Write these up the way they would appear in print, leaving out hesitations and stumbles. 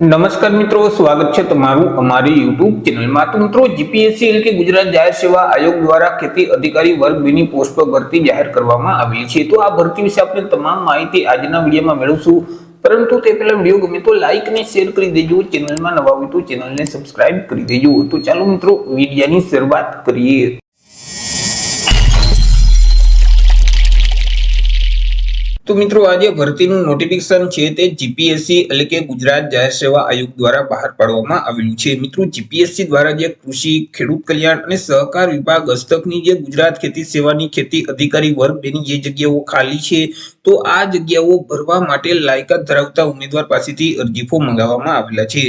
નમસ્કાર મિત્રો, સ્વાગત છે તમારું અમારી યુટ્યુબ ચેનલમાં। તો મિત્રો, જીપીએસસી એટલે કે ગુજરાત જાહેર સેવા આયોગ દ્વારા ખેતી અધિકારી વર્ગ 2 ની પોસ્ટ પર ભરતી જાહેર કરવામાં આવેલી છે। તો આ ભરતી વિશે આપણે તમામ માહિતી આજના વિડીયોમાં મેળવશું, પરંતુ તે પહેલા વિડીયો ગમે તો લાઈક અને શેર કરી દેજો। ચેનલમાં નવા હોય તો ચેનલને સબસ્ક્રાઇબ કરી દેજો। તો ચાલો મિત્રો, વિડીયોની શરૂઆત કરીએ। તો મિત્રો, આજે ભરતીનું નોટિફિકેશન છે તે જીપીએસસી એટલે કે ગુજરાત જાહેર સેવા આયોગ દ્વારા બહાર પાડવામાં આવેલું છે। મિત્રો, જીપીએસસી દ્વારા જે કૃષિ, ખેડૂત કલ્યાણ અને સહકાર વિભાગ હસ્તકની જે ગુજરાત ખેતી સેવાની ખેતી અધિકારી વર્ગ 2 ની જે જગ્યાઓ ખાલી છે, તો આ જગ્યાઓ ભરવા માટે લાયકાત ધરાવતા ઉમેદવાર પાસેથી અરજી ફોર્મ મંગાવવામાં આવેલા છે।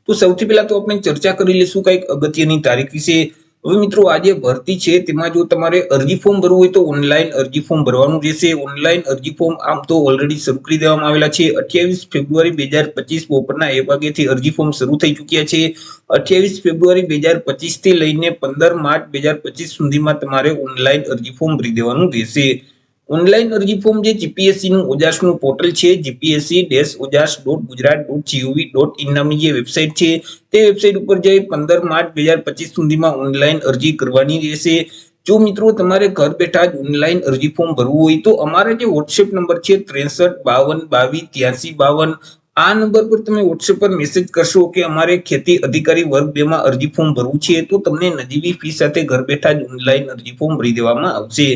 તો સૌથી પહેલા તો આપણે ચર્ચા કરી લઈશું કંઈક અગત્યની તારીખ વિશે। હવે મિત્રો, આ જે ભરતી છે તેમાં જો તમારે અરજી ફોર્મ ભરવું હોય તો ઓનલાઈન અરજી ફોર્મ ભરવાનું રહેશે। ઓનલાઈન અરજી ફોર્મ આમ તો ઓલરેડી શરૂ કરી દેવામાં આવેલા છે। 28 ફેબ્રુઆરી 2025 બપોરના 1 વાગ્યાથી અરજી ફોર્મ શરૂ થઈ ચૂક્યા છે। 28 ફેબ્રુઆરી 2025 થી લઈને 15 માર્ચ 2025 સુધીમાં તમારે ઓનલાઈન અરજી ફોર્મ ભરી દેવાનું રહેશે। ઓનલાઈન અરજી ફોર્મ જે જીપીએસસી નું ઓજાસનું પોર્ટલ છે, gpsc-ojas.gujarat.gov.in નામની જે વેબસાઇટ છે, તે વેબસાઇટ ઉપર જઈ 15 માર્ચ 2025 સુધીમાં ઓનલાઈન અરજી કરવાની રહેશે। જો મિત્રો તમારે ઘર બેઠા જ ઓનલાઈન અરજી ફોર્મ ભરવું હોય તો અમારા જે WhatsApp નંબર છે 6352228352, આ નંબર પર તમે WhatsApp પર મેસેજ કરશો કે અમારે ખેતી અધિકારી વર્ગ 2 માં અરજી ફોર્મ ભરવું છે, તો તમને નજીવી ફી સાથે ઘર બેઠા જ ઓનલાઈન અરજી ફોર્મ ભરી દેવામાં આવશે।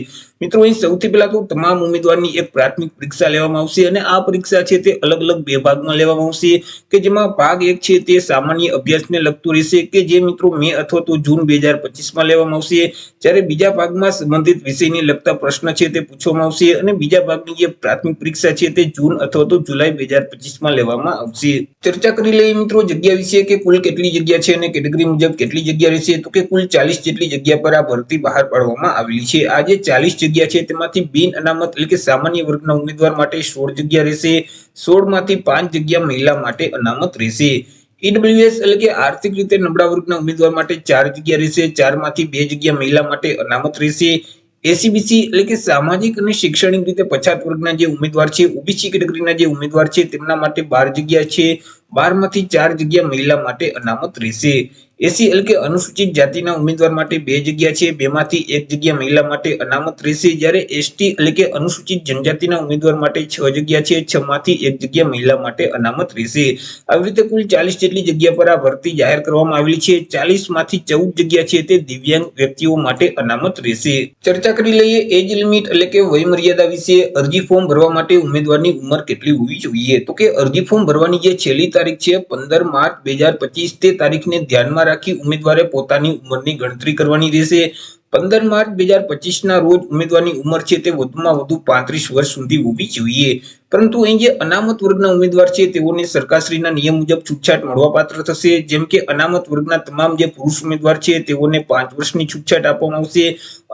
મિત્રો, અહીં સૌથી પહેલા તો તમામ ઉમેદવારની એક પ્રાથમિક પરીક્ષા લેવામાં આવશે અને આ પરીક્ષા છે તે અલગ અલગ બે ભાગમાં લેવામાં આવશે, કે જેમાં ભાગ 1 છે તે સામાન્ય અભ્યાસને લગતું રહેશે, કે જે મિત્રો મે અથવા તો જૂન 2025 માં લેવામાં આવશે। જ્યારે બીજા ભાગમાં સંબંધિત વિષયને લગતા પ્રશ્ન છે તે પૂછવામાં આવશે અને બીજા ભાગની જે પ્રાથમિક પરીક્ષા છે તે જૂન અથવા તો જુલાઈ 2025 માં લેવામાં આવશે। ચર્ચા કરી લઈએ મિત્રો જગ્યા વિશે, કે કુલ કેટલી જગ્યા છે અને કેટેગરી મુજબ કેટલી જગ્યા રહેશે। તો કે કુલ 40 જેટલી જગ્યા પર આ ભરતી બહાર પાડવામાં આવેલી છે। આ જે 40 જગ્યા છે તેમાંથી બિન અનામત એટલે કે સામાન્ય વર્ગના ઉમેદવાર માટે 16 જગ્યા રહેશે। 16 માંથી 5 જગ્યા મહિલા માટે અનામત રહેશે। ઈડબ્લ્યુએસ એટલે કે આર્થિક રીતે નબળા વર્ગના ઉમેદવાર માટે 4 જગ્યા રહેશે। 4 માંથી 2 જગ્યા મહિલા માટે અનામત રહેશે। એસીબીસી એટલે કે સામાજિક અને શૈક્ષણિક રીતે પછાત વર્ગના જે ઉમેદવાર છે, ઓબીસી કેટેગરીના જે ઉમેદવાર છે, તેમના માટે 12 જગ્યા છે। 12 માંથી 4 જગ્યા મહિલા માટે અનામત રહેશે। એસી એટલે કે અનુસૂચિત જાતિના ઉમેદવાર માટે 2 જગ્યા છે। 2 માંથી 1 જગ્યા મહિલા માટે અનામત રહેશે। જ્યારે એસટી એટલે કે અનુસૂચિત જનજાતિના ઉમેદવાર માટે 6 જગ્યા છે। 6 માંથી 1 જગ્યા મહિલા માટે અનામત રહેશે। આવી રીતે કુલ 40 જેટલી જગ્યા પર આ ભરતી જાહેર કરવામાં આવેલી છે। 40 માંથી 14 જગ્યા છે તે દિવ્યાંગ વ્યક્તિઓ માટે અનામત રહેશે। ચર્ચા કરી લઈએ એજ લિમિટ એટલે કે વય મર્યાદા વિશે। અરજી ફોર્મ ભરવા માટે ઉમેદવારની ઉંમર કેટલી હોવી જોઈએ? તો કે અરજી ફોર્મ ભરવાની જે છેલ્લી તારીખ છે 15 માર્ચ 2025, તે તારીખને ધ્યાનમાં રાખી ઉમેદવારે પોતાની ઉંમરની ગણતરી કરવાની રહેશે। 15 માર્ચ 2025 ના રોજ ઉમેદવારની ઉંમર છે તે વધુમાં વધુ 35 વર્ષ સુધી હોવી જોઈએ। પરંતુ અહીં જે અનામત વર્ગના ઉમેદવાર છે તેઓને સરકારશ્રીના નિયમ મુજબ છૂટછાટ મળવાપાત્ર થશે। જેમ કે અનામત વર્ગના તમામ જે પુરુષ ઉમેદવાર છે તેઓને 5 વર્ષની છૂટછાટ આપવામાં આવશે।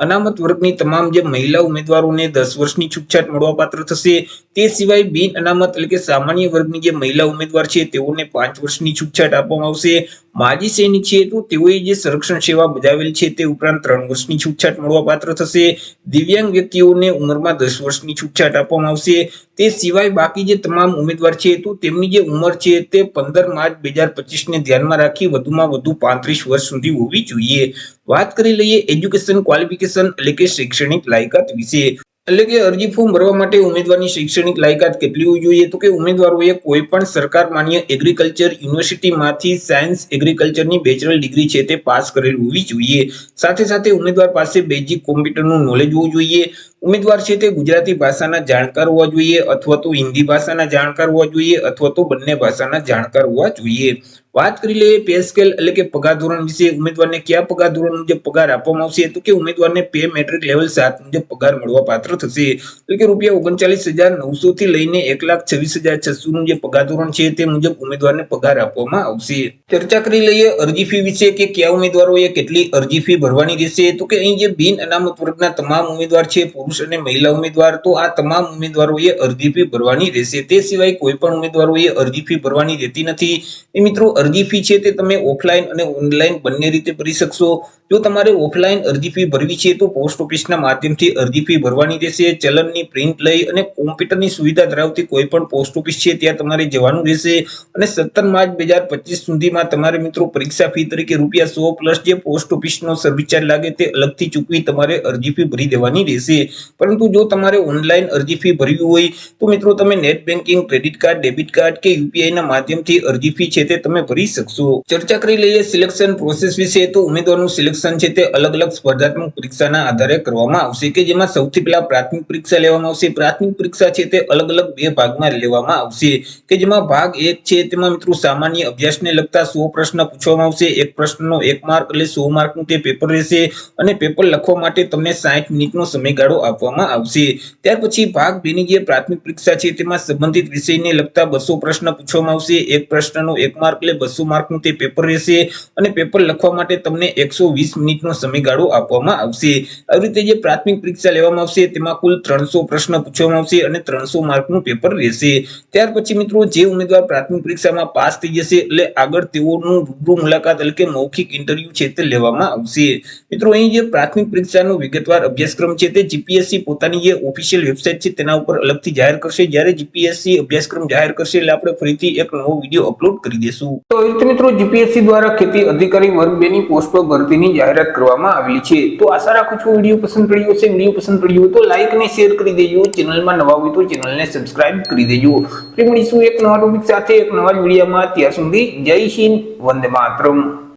અનામત વર્ગની તમામ જે મહિલા ઉમેદવારોને 10 વર્ષની છૂટછાટ મળવાપાત્ર થશે। તે સિવાય બિન અનામત એટલે કે સામાન્ય વર્ગની જે મહિલા ઉમેદવાર છે તેઓને 5 વર્ષની છૂટછાટ આપવામાં આવશે। માજી સૈનિક છે તો તેઓએ જે સંરક્ષણ સેવા બજાવેલ છે તે ઉપરાંત 3 વર્ષની છૂટછાટ મળવાપાત્ર થશે। દિવ્યાંગ વ્યક્તિઓને ઉંમરમાં 10 વર્ષની છૂટછાટ આપવામાં આવશે। તે સિવાય બાકી જે તમામ ઉમેદવાર છે તો તેમની જે ઉંમર છે તે 15 માર્ચ 2025 ને ધ્યાનમાં રાખી વધુમાં વધુ 35 વર્ષ સુધી હોવી જોઈએ। વાત કરી લઈએ એજ્યુકેશન ક્વોલિફિકેશન એટલે કે શૈક્ષણિક લાયકાત વિશે। એટલે કે અરજી ફોર્મ ભરવા માટે ઉમેદવારની શૈક્ષણિક લાયકાત કેટલી હોવી જોઈએ? તો કે ઉમેદવારોએ કોઈ પણ સરકાર માન્ય એગ્રીકલ્ચર યુનિવર્સિટીમાંથી સાયન્સ એગ્રીકલ્ચરની બેચલર ડિગ્રી છે તે પાસ કરેલ હોવી જોઈએ। સાથે સાથે ઉમેદવાર પાસે બેઝિક કોમ્પ્યુટરનું નોલેજ હોવું જોઈએ। ઉમેદવાર છે તે ગુજરાતી ભાષાના જાણકાર હોવા જોઈએ અથવા તો હિન્દી ભાષાના જાણકાર હોવા જોઈએ અથવા તો બંને ભાષાના જાણકાર હોવા જોઈએ। વાત કરી લઈએ પે સ્કેલ એટલે કે પગાર ધોરણ વિશે। ઉમેદવારને કયા પગાર ધોરણ મુજબ પગાર આપવામાં આવશે? તો કે ઉમેદવારને પે મેટ્રિક લેવલ 7 મુજબ પગાર મળવા પાત્ર થશે। એટલે કે ₹39,900 થી લઈને 1,26,600 નું જે પગાર ધોરણ છે તે મુજબ ઉમેદવારને પગાર આપવામાં આવશે। ચર્ચા કરી લઈએ અરજી ફી વિશે, કે કયા ઉમેદવારોએ કેટલી અરજી ફી ભરવાની રહેશે। તો કે અહીં જે બિન અનામત વર્ગના તમામ ઉમેદવાર છે, પુરુષ પુરુષ અને મહિલા ઉમેદવાર, તો આ તમામ ઉમેદવારોએ અરજી ફી ભરવાની રહેશે. તે સિવાય કોઈ પણ ઉમેદવારોએ અરજી ફી ભરવાની રહેતી નથી. એ મિત્રો અરજી ફી છે તે તમે ઓફલાઈન અને ઓનલાઈન બંને રીતે ભરી શકશો. જો તમારે ઓફલાઈન અરજી ફી ભરવી છે તો પોસ્ટ ઓફિસના માધ્યમથી અરજી ફી ભરવાની રહેશે. ચલણની પ્રિન્ટ લઈ અને કોમ્પ્યુટરની સુવિધા ધરાવતી કોઈ પણ પોસ્ટ ઓફિસ છે ત્યાં તમારે જવાનું રહેશે. અને 17 માર્ચ 2025 સુધીમાં તમારે મિત્રો પરીક્ષા ફી તરીકે ₹100 પ્લસ જે પોસ્ટ ઓફિસનો સર્વિસ ચાર્જ લાગે તે અલગથી ચૂકવી તમારે અરજી ફી ભરી દેવાની રહેશે. પરંતુ જો તમારે ઓનલાઈન અરજી ફી ભરવી હોય તો મિત્રો તમે net banking, credit card, debit card કે યુપીઆઈ ના માધ્યમથી અરજી ફી છે તે તમે ભરી શકશો. ચર્ચા કરી લઈએ સિલેક્શન પ્રોસેસ વિશે. તો ઉમેદવારનું સિલેક્શન છે તે અલગ અલગ સ્પર્ધાત્મક પરીક્ષાના આધારે કરવામાં આવશે, કે જેમાં સૌથી પહેલા પ્રાથમિક પરીક્ષા લેવામાં આવશે. પ્રાથમિક પરીક્ષા છે તે અલગ અલગ બે ભાગમાં લેવામાં આવશે, કે જેમાં ભાગ 1 છે તેમાં મિત્રો સામાન્ય અભ્યાસને લગતા 100 પ્રશ્ન પૂછવામાં આવશે. એક પ્રશ્નનો 1 માર્ક એટલે 100 માર્કનું તે પેપર રહેશે અને પેપર લખવા માટે તમને 60 મિનિટનો સમયગાળો આપવામાં આવશે. ત્યાર પછી ભાગ 2 ની જે પ્રાથમિક પરીક્ષા છે તેમાં સંબંધિત વિષયને લગતા 200 પ્રશ્ન પૂછવામાં આવશે. એક પ્રશ્નનો 1 માર્ક એટલે 200 માર્કનું તે પેપર રહેશે અને પેપર લખવા માટે તમને 120 મિનિટનો સમયગાળો આપવામાં આવશે. આવી રીતે જે પ્રાથમિક પરીક્ષા લેવામાં આવશે તેમાં કુલ 300 પ્રશ્ન પૂછવામાં આવશે અને 300 માર્કનું પેપર રહેશે. ત્યાર પછી મિત્રો જે ઉમેદવાર પ્રાથમિક પરીક્ષામાં પાસ થઈ જશે એટલે આગળ તેઓનું રૂબરૂ મુલાકાત એટલે કે મૌખિક ઇન્ટરવ્યુ છે તે લેવામાં આવશે. મિત્રો અહીં જે પ્રાથમિક પરીક્ષાનો વિગતવાર અભ્યાસક્રમ છે તે જીપીએસસી પોતાની જે ઓફિશિયલ વેબસાઇટ છે તેના ઉપર અલગથી જાહેર કરશે. જ્યારે જીપીએસસી અભ્યાસક્રમ જાહેર કરશે એટલે આપણે ફરીથી એક નવો વિડીયો અપલોડ કરી દેશું. તો એ રીતે મિત્રો જીપીએસસી દ્વારા ખેતી અધિકારી વર્ગ 2 ની પોસ્ટ પર ભરતીની જાહેરાત કરવામાં આવેલી છે. તો આશા રાખું છું વિડીયો પસંદ પડ્યો હશે. વિડીયો પસંદ પડ્યો હોય તો લાઈક અને શેર કરી દેજો. ચેનલમાં નવા હોય તો ચેનલને સબસ્ક્રાઇબ કરી દેજો. ફરી મળીશું એક નવા ટોપિક સાથે એક નવા વિડીયોમાં. ત્યાં સુધી જય હિન્દ, વંદે માતરમ.